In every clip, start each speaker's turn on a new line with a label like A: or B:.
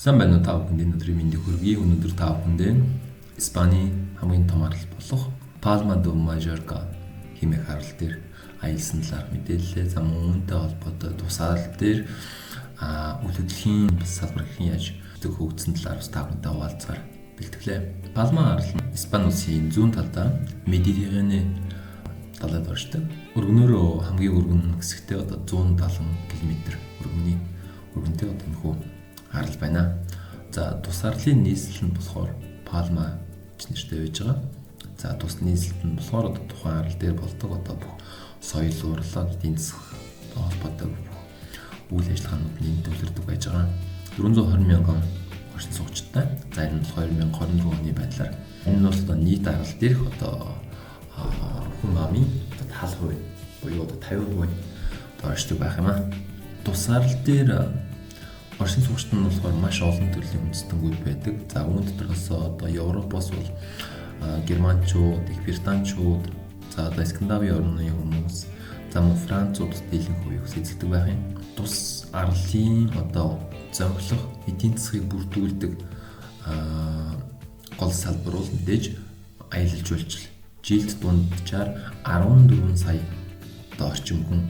A: Сайн байна уу та бүхэнд өдрийн мэндийг хүргэе. Өнөөдөр та бүхэндээ Испани хамгийн том арал болох Palma de Mallorca хэмээх арал дээр аялсан талаар мэдээлэлээ. За мөн үүнтэй холбоотой тус арал дээр үйл хөдлөлийн салбар хэрхэн яаж хөгжсөн талаар та бүхэнтэй хуваалцахаар бэлтгэлээ. Palma арал нь Испани улсын зүүн талдаа Медитерранэ далайд оршдог. Өргөнөөрөө хамгийн өргөн хэсэгтээ 170 км өргөнтэй нөхөө арал байна. За тус арлын нийслэл нь болохоор Palma гэж нэртэй байж байгаа. За тус нийслэлт нь болохоор тухайн арал дээр болдог бүх соёл урлаг, эдийн засаг холбоотой үйл ажиллагаанууд нэмэгдүүлэрдэг байж байгаа. 420 мянган орчин суугчтай. За энэ нь 2024 оны байдлаар энэ нь бол нийт арал дээрх хүн амын хал хувь буюу 50% оршдог байх юм аа. Тус арал дээр орчин суугчид нь болохоор маш олон төрлийн үндэстэнүүд байдаг. За үүнд дотроос Европоос бол германчууд, их британчууд, за Скандинавын орны хүмүүс, за мөн Францууд дийлэн хувийг эзэлдэг байх юм. Тус арлын зөнгөлөх эдийн засгийг бүрдүүлдэг гол салбар бол мэдээж аялал жуулчлал. Жилд дунджаар 14 сая орчим хүн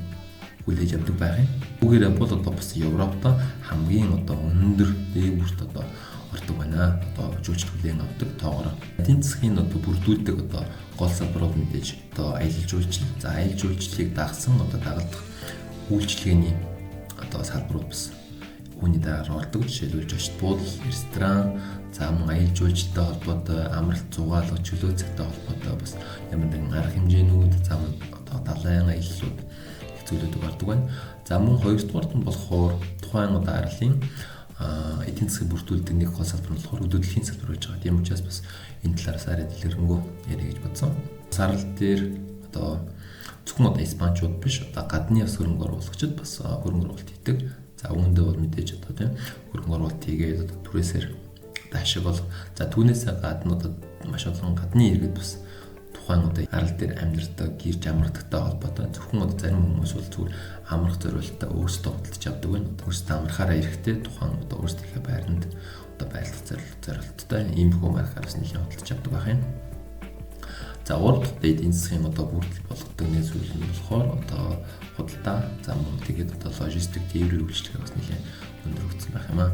A: хүлээж авдаг байх юм. Үүгээр бол бас Европт хамгийн өндөр дээвүрт ордог байна. Жуулчлал хүлээн авдаг тоогоор. Эдийн засгийн бүрдүүлдэг гол салбар бол мэдээж аялал жуулчлал. За аялал жуулчлалыг дагсан дагалдах үйлчилгээний салбарууд бас үүний дараа ордог. Жишээлбэл жочд буудал, ресторан, за мөн аялал жуулчлалтай холбоотой амралт зугаалга, чөлөө цагтай холбоотой бас ямар нэгэн арга хэмжээнүүд, за мөн далайн аяллууд зүйлүүд ордог байна. За мөн хоёрдугаарт нь болохоор тухайн арлын эдийн засгийг бүрдүүлдэг нэг гол салбар нь болохоор хөдөлгөөний салбар байж байгаа. Тийм учраас бас энэ талаараас арай дэлгэрэнгүй яриа гэж бодсон. Сарал дээр зөвхөн испанчууд биш гадны бас хөрөнгө оруулагчид бас хөрөнгө оруулалт хийдэг. За үүндээ бол мэдээж тийм хөрөнгө оруулалт хийгээд түрээсээр ашиг бол за түүнээсээ гадна маш олон гадны иргэд бас тухайн арал дээр амьдардаг, гэрж амрагдагтай холбоотой зөвхөн зарим хүмүүс бол зүгээр амрах зорилттой өөрсдөө худалдаж авдаг байна. Өөрсдөө амрахаараа ирэхдээ тухайн өөрсдийнхээ байранд байрлах зорилттой ийм хүмүүс нэлээд худалдаж авдаг байх юм. За урд эдийн засгийн бүрдэл болгодог нэг зүйл нь болохоор худалдаа, за мөн тэгээд логистик тээврийн үйлчлэгээ бас нэлээд өндөр хөгжсөн байх юм аа.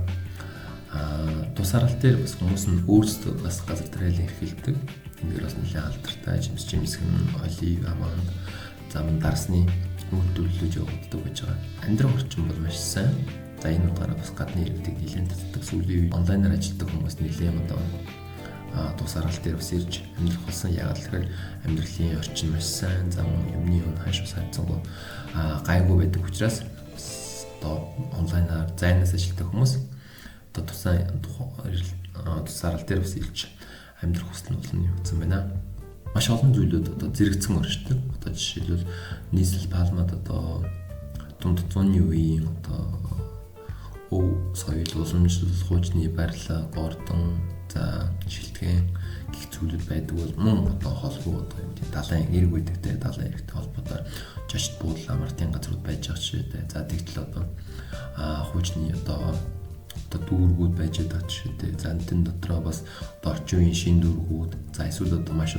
A: Тус арал дээр бас хүмүүс нь өөрсдөө бас газар тариалан эрхэлдэг. Эндгээр бас нэлээд алдартай жимсэг нь олив, аман, за мөн дарсны үйлдвэрлэлж явагддаг байж байгаа. Амьдрах орчин бол маш сайн. За энэ удаараа бас гадны иргэдэг нэлээд татдаг. Сүүлийн үеийн онлайнаар ажилладаг хүмүүс нэлээд тус арал дээр бас ирж амьдрах болсон. Яагаад гэхээр амьдралын орчин маш сайн. За мөн юмны ханш бас хайцсангүй гайгүй байдаг учраас онлайнаар зайнаас ажилладаг хүмүүс тус арал дээр бас ирж амьдрах хүсэл нь юуцсан байна. Маш олон зүйлүүд зэрэгцэн оршдог. Жишээлбэл нийслэл Палмад дунд зууны үеийн соёл, уламжлал, хуучны барилга, гордон, за шилтгэн гэх зүйлүүд байдаг бол мөн холбоо далайн эрг үедтэй далайн эргтэй холбоотой жочд буудал амралтын газрууд байж байгаа жишээтэй. За тэгтэл хуучны дүүргүүд байж байгаа жишээтэй. За энэ дотроо бас орчин үеийн шин дүүргүүд, за эсвэл маш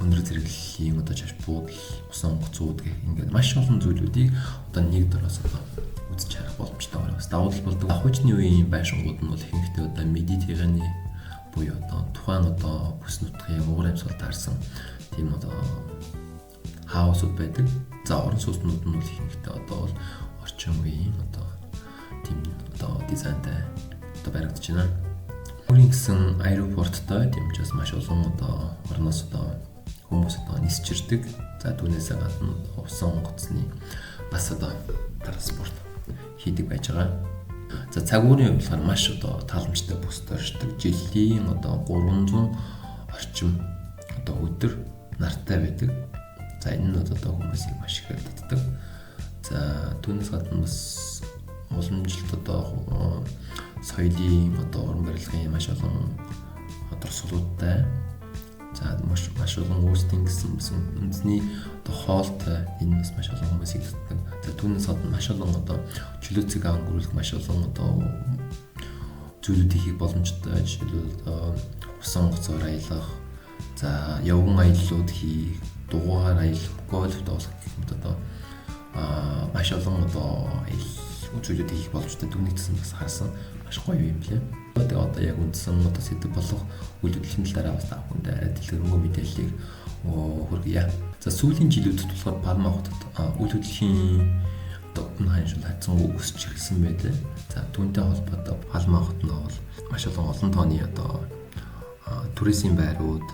A: өндөр зэрэглэлийн жочд буудал, усан гоцууд гэх ингээд маш олон зүйлүүдийг нэг дороос үзэж харах боломжтой байна. Бас давуу тал болдог. Хуучны үеийн байшингууд нь бол ихэнхдээ Медитерранэ буюу тухайн бүс нутгийн уур амьсгал таарсан тийм хаусууд байдаг. За орон сууцнууд нь бол ихэнхдээ бол орчин үеийн тийм дизайнтай баригдаж байна. Өөрийн гэсэн аэропорттой тийм учраас маш олон орноос хүмүүс нисч ирдэг. За түүнээсээ гадна усан гоцны бас транспорт хийдэг байж байгаа. За цагуурын хувьд маш тааламжтай бүсд оршдог. Жилийн 300 орчим өдөр нартай байдаг. За энэ нь хүмүүсийг маш ихээр татдаг. За түүнээс гадна бас уламжлалт соёлын уран барилгын маш олон дурсгалуудтай За маш олон үүсдэн гэсэн үндэсний одоо хоолтой энэ бас маш олон хүмүүс иддэг. За түүнээс гадна маш олон одоо чөлөөцөг ангөрүүлэх маш олон одоо зүйлүүд хийх боломжтой. Жишээлбэл усан гоцоор аялах, за явган аяллууд хийх, дугуйгаар аялах, гольф тоглох гэх мэт одоо маш олон одоо зүйлүүд хийх боломжтой. Түүнийг гэсэн бас харсан маш гоё юм лээ. Тэгээ одоо яг үндсэн одоо сэдв болох үйл хөдлөлийн талаараа бас бүхэнд арай дэлгэрэнгүй мэдээллийг хүргье. За сүүлийн жилүүдэд болохоор Палма хотод үйл хөдлөлийн одоо үн ханшил хацсангүй өсч ирсэн байлээ. За түүнтэй холбоотой Палма хотод бол маш олон тооны одоо туризм байрууд,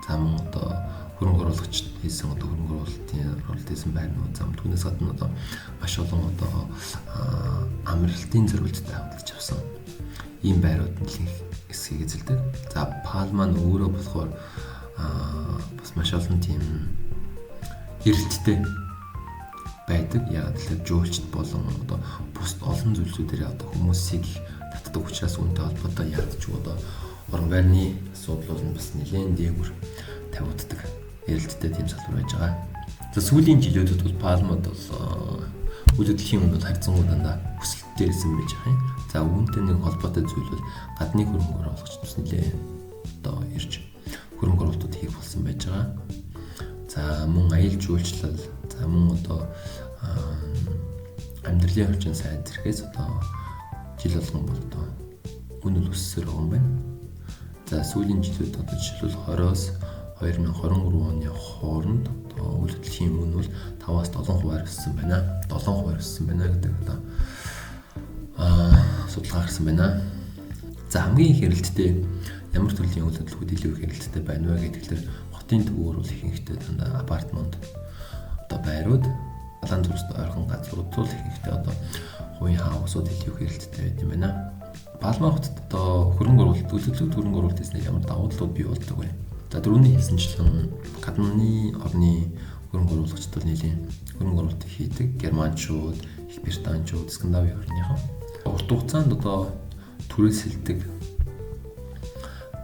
A: за мөн одоо хөрөнгө оруулагч хийсэн одоо хөрөнгө оруулалт хийсэн байрнууд, зам түүнээс гадна одоо маш олон одоо амралтын зорилттой хандж авсан ийм байрууд нэлийн хэсгийг эзэлдэг. За Палма нь өөрөө болохоор бас маш олон тийм эрэлттэй байдаг. Яг л жуулчд болон одоо бус олон зүйлсүүдээр одоо хүмүүсийг татдаг учраас үүнтэй холбоотой яадч одоо орон байрны асуудал бол бас нэлээд дээгүүр тавигддаг эрэлттэй тийм салбар байж байгаа. За сүүлийн жилүүдэд бол Палмад бол үйл хөдлөлийн өмнө харьцангуй дандаа өсөлттэй ирсэн байж байгаа юм. За үүнтэй нэг холбоотой зүйл бол гадны хөрөнгө оруулагч бас нэлээд одоо ирж хөрөнгө оруулалтууд хийх болсон байж байгаа. За мөн аялал жуулчлал, за мөн одоо амьдралын орчин сайн зэрэгс одоо жил болгон бол одоо үнэл өссөөр байгаа юм байна. За сүүлийн жилүүд одоо жишээлбэл 20-оос 2023 оны хооронд одоо үйл хөдлөлийн үн бол 5-аас 7% өссөн байна. 7% өссөн байна гэдэг одоо судалгаа гарсан байна. За хамгийн их хэрэлттэй ямар төрлийн үйл хөдлөлүүд илүү их хэрэлттэй байна вэ гэхээр хотын төвөөр бол ихэнхдээ дандаа апартмент одоо байрууд, далайн зүрст ойрхон газрууд бол ихэнхдээ одоо хувийн хаусууд илүү их хэрэлттэй байд юм байна. Палма хотод одоо хөрөнгө оруулалт, үйл хөдлөлт хөрөнгө оруулалт хийснээр ямар давуу талууд бий болдог вэ? За дөрөвний хэлсэнчлэн гадны орны хөрөнгө оруулагчид бол нэлийн хөрөнгө оруулалт хийдэг. Германчууд, Их Британчууд, Скандинавын орныхон урт хугацаанд одоо түрээсэлдэг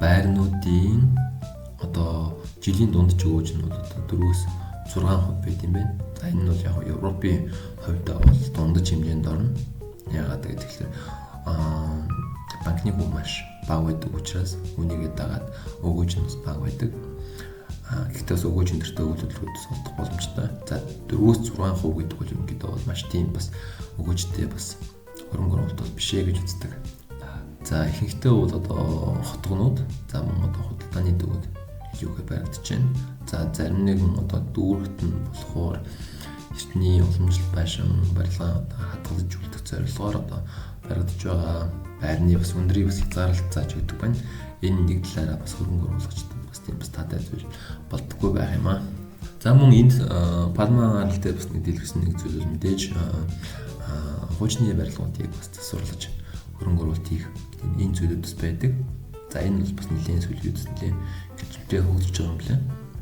A: байрнуудын одоо жилийн дунд өгөөж нь бол одоо 4-6% байт юм байна. За энэ нь бол яг Европын хувьд бол дундаж хэмжээнд орно. Яагаад гэвэл банкны хүү маш бага байдаг учраас үүнийгээ дагаад өгөөж нь бас бага байдаг. Гэхдээ бас өгөөж өндөртэй үйл хөдлөлтүүд олдох боломжтой. За 4-6% гэдэг бол ерөнхийдөө бол маш тийм бас өгөөжтэй бас хөрөнгө оруулалт бол биш ээ гэж үздэг. За ихэнхдээ бол одоо хотгонууд, за мөн одоо худалдааны төвүүд илүүхээр баригдаж байна. За зарим нэгэн одоо дүүрэгт нь болохоор эртний уламжлалт байшин барилга хадгалж үлдэх зорилгоор одоо баригдаж байгаа байрны бас өндрийг бас хязгаарлалт зааж өгдөг байна. Энэ нэг талаараа бас хөрөнгө оруулагчид бас тийм бас таатай зүйл болдоггүй байх юм аа. За мөн энд Палма аралтай бас нэг дэлгэрсэн нэг зүйл мэдээж хуучны барилгуудыг бас засварлаж хөрөнгө оруулалт хийх энэ зүйлүүд бас байдаг. За энэ бол бас нэлээд сүлжээдс нэлээд хэмжээтэй хөгжиж байгаа юм лээ.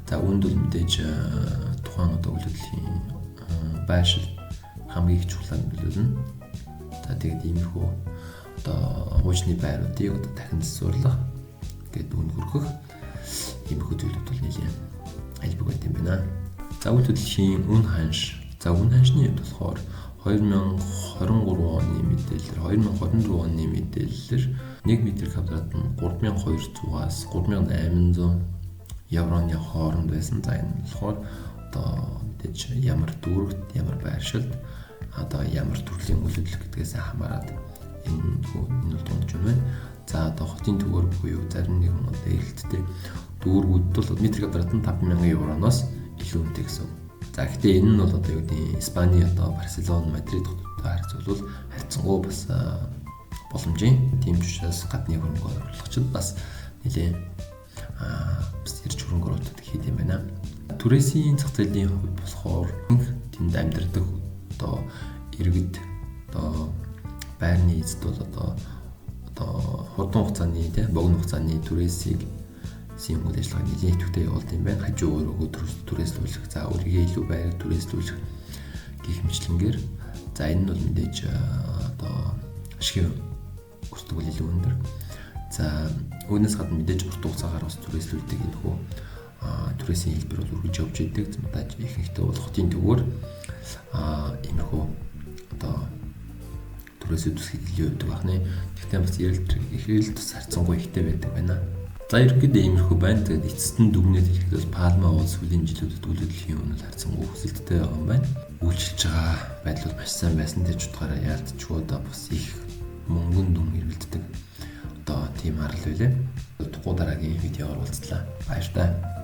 A: За үүнд бол мэдээж тухайн одоо үйл хөдлөлийн байршил хамгийн их чухал нөлөөлнө. За тэгээд иймэрхүү одоо хуучны байруудыг одоо дахин засварлах гэдэг үн хөргөх иймэрхүү зүйлүүд бол нэлээд айлбаг байт юм байна. За үйл хөдлөлийн үн ханш. За үн ханшны хувьд болохоор 2023 оны мэдээлэлээр 2024 оны мэдээлэлээр 1 м квадрат нь 3200-аас 3800 евроны хооронд байсан. За энэ болохоор одоо мэдээж ямар дүүрэгт, ямар байршилд, одоо ямар төрлийн үйл хөдлөх гэдгээс хамаарат энэ бол дундж байна. За одоо хотын төвөр буюу зарим нэгэн одоо эрэлттэй дүүргүүд бол метр квадрат нь 5000 евроноос илүү үнэтэй гэсэн. За гэхдээ энэ нь бол одоо юу гэдэг Испани одоо Барселона, Мадрид хоттой харьцуулбал харьцангуй бас боломжийн тийм ч учраас гадны хөрөнгө оруулагчид бас нэлээд бас ирж хөрөнгө оруулалт хийх юм байна. Түрээсийн зах зээлийн хувьд болохоор тэнд амьдардаг одоо иргэд одоо байрны эзэд бол одоо хурдан хугацааны богино хугацааны түрээсийг үйл ажиллагаа нэлээд идэвхтэй явуулт юм байна. Хажуу өөрөө түрээслүүлэх, за өөрийгөө илүү байрыг түрээслүүлэх гэх мэтлэнгээр. За энэ нь бол мэдээж одоо ашиг өртөг бол илүү өндөр. За үүнээс гадна мэдээж урт хугацаагаар бас түрээслүүлдэг энэ хүү түрээсийн хэлбэр бол үргэлж явж идэг. Мэдээж ихэнхдээ бол хотын төвөөр иймэрхүү одоо түрээсээ төсгийг илүү өгдөг байна. Гэхдээ бас эрэлт тус харьцангуй ихтэй байдаг байна. За ерөнхийдөө иймэрхүү байна. Тэгээд эцэст нь дүгнээд ирэхэд бас пальма уул сүүлийн жилүүдэд төлөвлөлийн өмнө харьцангуй өсөлттэй байгаа юм байна. Үйлчилж байгаа байдал маш сайн байсан гэж утгаараа яалтчгүй одоо бас их мөнгөн дүн эргэлддэг одоо тийм харал байлаа. Тухайн дараагийн видеоор уулзлаа. Баяр таа.